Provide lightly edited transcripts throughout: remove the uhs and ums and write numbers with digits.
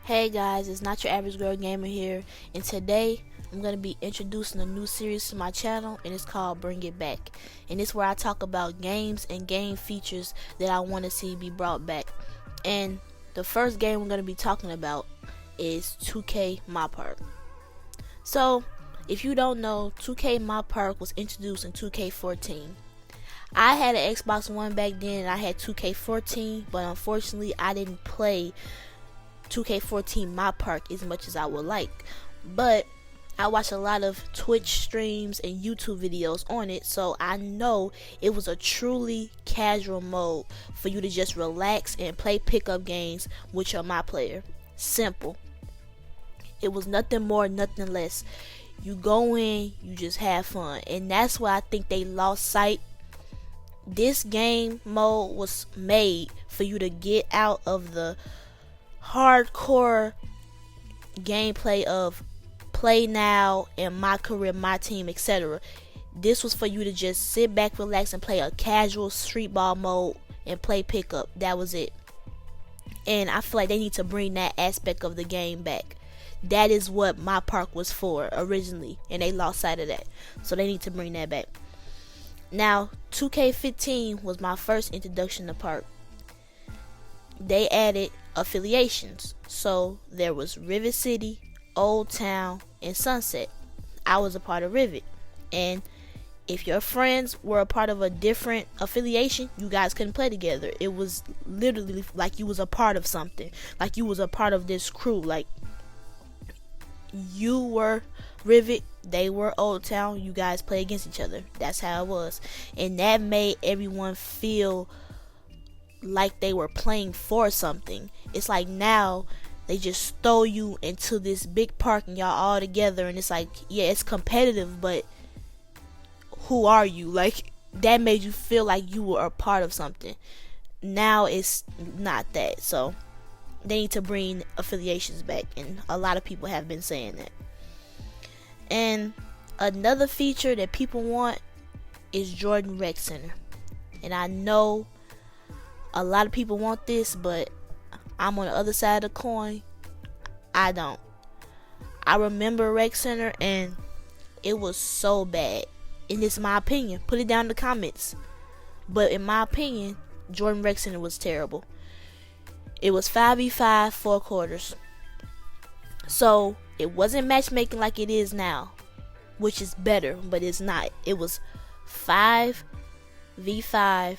Hey guys, it's not your average girl gamer here, and today I'm going to be introducing a new series to my channel, and it's called Bring It Back. And it's where I talk about games and game features that I want to see be brought back. And the first game we're going to be talking about is 2K My Park. So, if you don't know, 2K My Park was introduced in 2K14. I had an Xbox One back then and I had 2K14, but unfortunately I didn't play 2K14 My Park as much as I would like. But I watched a lot of Twitch streams and YouTube videos on it, so I know it was a truly casual mode for you to just relax and play pickup games with your My Player. Simple. It was nothing more, nothing less. You go in, you just have fun, and that's why I think they lost sight. This game mode was made for you to get out of the hardcore gameplay of play now and my career, my team, etc. This was for you to just sit back, relax, and play a casual street ball mode and play pickup. That was it. And I feel like they need to bring that aspect of the game back. That is what My Park was for originally, and they lost sight of that. So they need to bring that back. Now, 2K15 was my first introduction to Park. They added affiliations. So there was Rivet City, Old Town, and Sunset. I was a part of Rivet. And if your friends were a part of a different affiliation, you guys couldn't play together. It was literally like you was a part of something. Like you was a part of this crew. Like you were Rivet, they were Old Town, you guys play against each other. That's how it was. And that made everyone feel like they were playing for something. It's like now they just throw you into this big park and y'all all together, and it's like, yeah, it's competitive, but who are you? Like, that made you feel like you were a part of something. Now it's not that. So they need to bring affiliations back, and a lot of people have been saying that. And another feature that people want is Jordan Rec Center. And I know a lot of people want this, but I'm on the other side of the coin. I don't. I remember Rec Center and it was so bad. And it's my opinion. Put it down in the comments. But in my opinion, Jordan Rec Center was terrible. It was 5v5, 4 quarters. So it wasn't matchmaking like it is now, which is better, but it's not. It was 5v5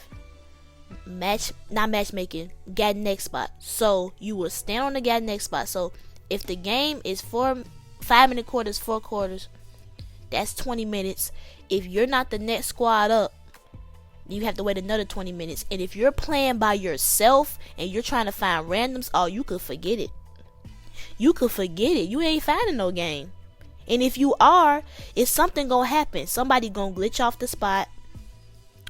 not matchmaking, got next spot. So you will stand on the got next spot. So if the game is 5-minute quarters, 4 quarters, that's 20 minutes. If you're not the next squad up, you have to wait another 20 minutes. And if you're playing by yourself and you're trying to find randoms, oh, you could forget it. You could forget it. You ain't finding no game. And if you are, it's something gonna happen. Somebody gonna glitch off the spot,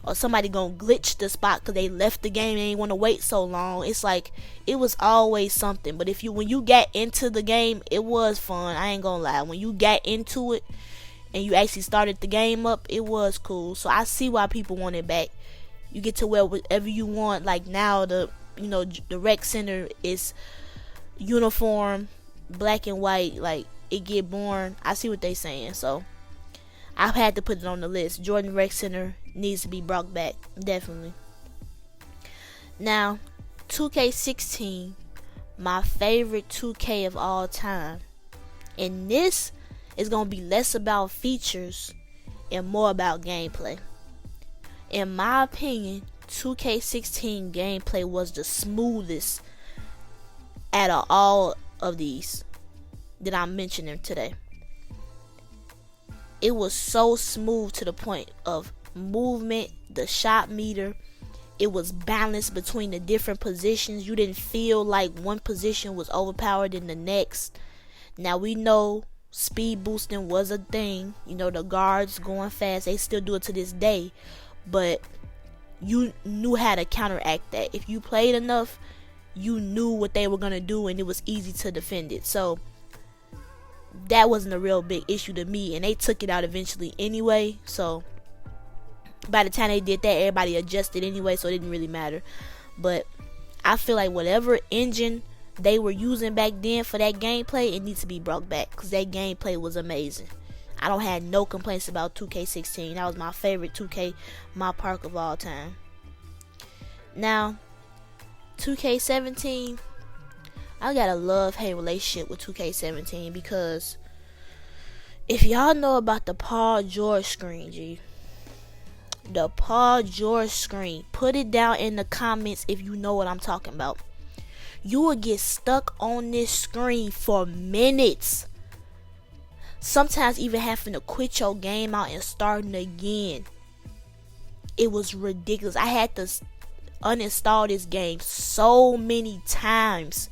or somebody gonna glitch the spot because they left the game and ain't want to wait so long. It's like, it was always something. But when you got into the game, it was fun. I ain't gonna lie. When you got into it and you actually started the game up, it was cool. So I see why people want it back. You get to wear whatever you want. Like now, the rec center is uniform, black and white. Like, it get boring. I see what they saying. So I've had to put it on the list. Jordan Rec Center needs to be brought back, definitely. Now, 2K16, my favorite 2K of all time. And this is going to be less about features and more about gameplay. In my opinion, 2K16 gameplay was the smoothest out of all of these that I'm mentioning today. It was so smooth to the point of movement, the shot meter. It was balanced between the different positions. You didn't feel like one position was overpowered than the next. Now we know speed boosting was a thing. The guards going fast, they still do it to this day. But you knew how to counteract that. If you played enough, you knew what they were going to do, and it was easy to defend it. So that wasn't a real big issue to me, and they took it out eventually anyway. So by the time they did that, everybody adjusted anyway, so it didn't really matter. But I feel like whatever engine they were using back then for that gameplay, it needs to be brought back, because that gameplay was amazing. I don't have no complaints about 2K16. That was my favorite 2K my park of all time. Now 2K17, I got a love-hate relationship with 2K17, because if y'all know about the Paul George screen, the Paul George screen, put it down in the comments if you know what I'm talking about. You will get stuck on this screen for minutes, sometimes even having to quit your game out and starting again. It was ridiculous. I had to uninstall this game so many times,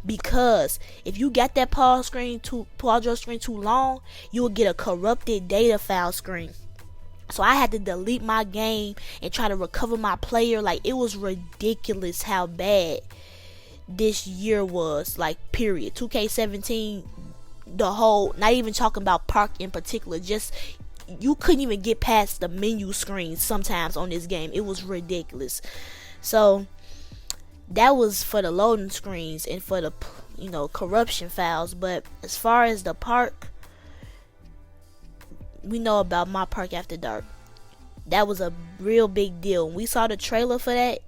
because if you got that Paul George screen too long, you will get a corrupted data file screen. So I had to delete my game and try to recover my player. Like, it was ridiculous how bad this year was, like, period. 2K17, the whole, not even talking about park in particular, just you couldn't even get past the menu screen sometimes on this game. It was ridiculous. So that was for the loading screens and for the corruption files. But as far as the park, we know about My Park After Dark. That was a real big deal. When we saw the trailer for that,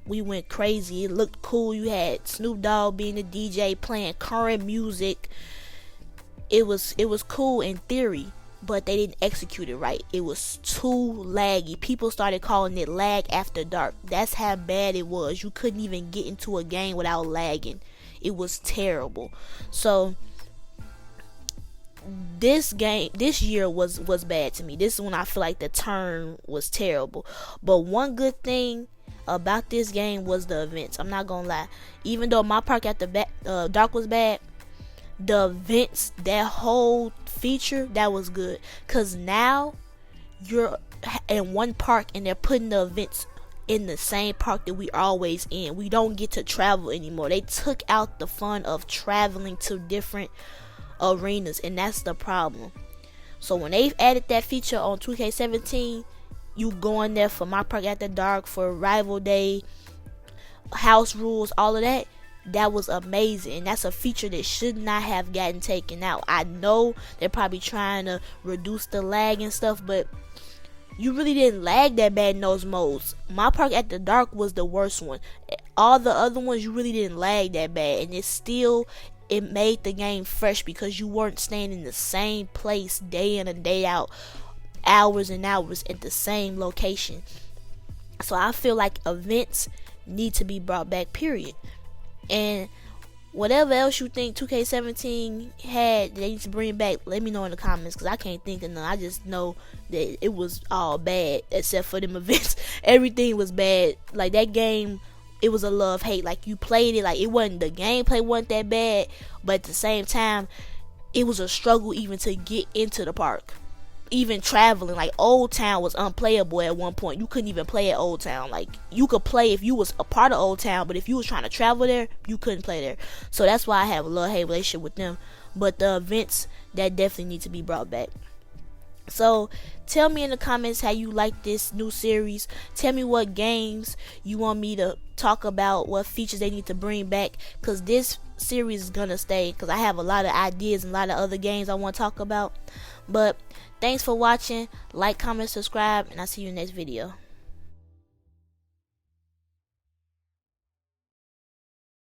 we went crazy. It looked cool. You had Snoop Dogg being the DJ, playing current music. It was cool in theory, but they didn't execute it right. It was too laggy. People started calling it lag after dark. That's how bad it was. You couldn't even get into a game without lagging. It was terrible. So this year was bad to me. This is when I feel like the turn was terrible. But one good thing about this game was the events. I'm not gonna lie. Even though My Park After Dark was bad, the events, that whole feature, that was good. Cause now you're in one park and they're putting the events in the same park that we always in. We don't get to travel anymore. They took out the fun of traveling to different arenas, and that's the problem. So when they've added that feature on 2K17, you go in there for My Park After Dark, for Rival Day, House Rules, all of that. That was amazing. And that's a feature that should not have gotten taken out. I know they're probably trying to reduce the lag and stuff, but you really didn't lag that bad in those modes. My Park After Dark was the worst one. All the other ones, you really didn't lag that bad, and it made the game fresh, because you weren't staying in the same place day in and day out, hours and hours at the same location. So I feel like events need to be brought back, period. And whatever else you think 2K17 had they need to bring back, let me know in the comments, because I can't think of none. I just know that it was all bad except for them events. Everything was bad. Like, that game, it was a love-hate. Like, you played it, like, it wasn't, the gameplay wasn't that bad, but at the same time, it was a struggle even to get into the park. Even traveling, like, Old Town was unplayable at one point. You couldn't even play at Old Town. Like, you could play if you was a part of Old Town, but if you was trying to travel there, you couldn't play there. So that's why I have a love-hate relationship with them. But the events, that definitely need to be brought back. So tell me in the comments how you like this new series. Tell me what games you want me to talk about, what features they need to bring back, because this series is gonna stay, because I have a lot of ideas and a lot of other games I want to talk about. But thanks for watching. Like, comment, subscribe, and I'll see you in the next video.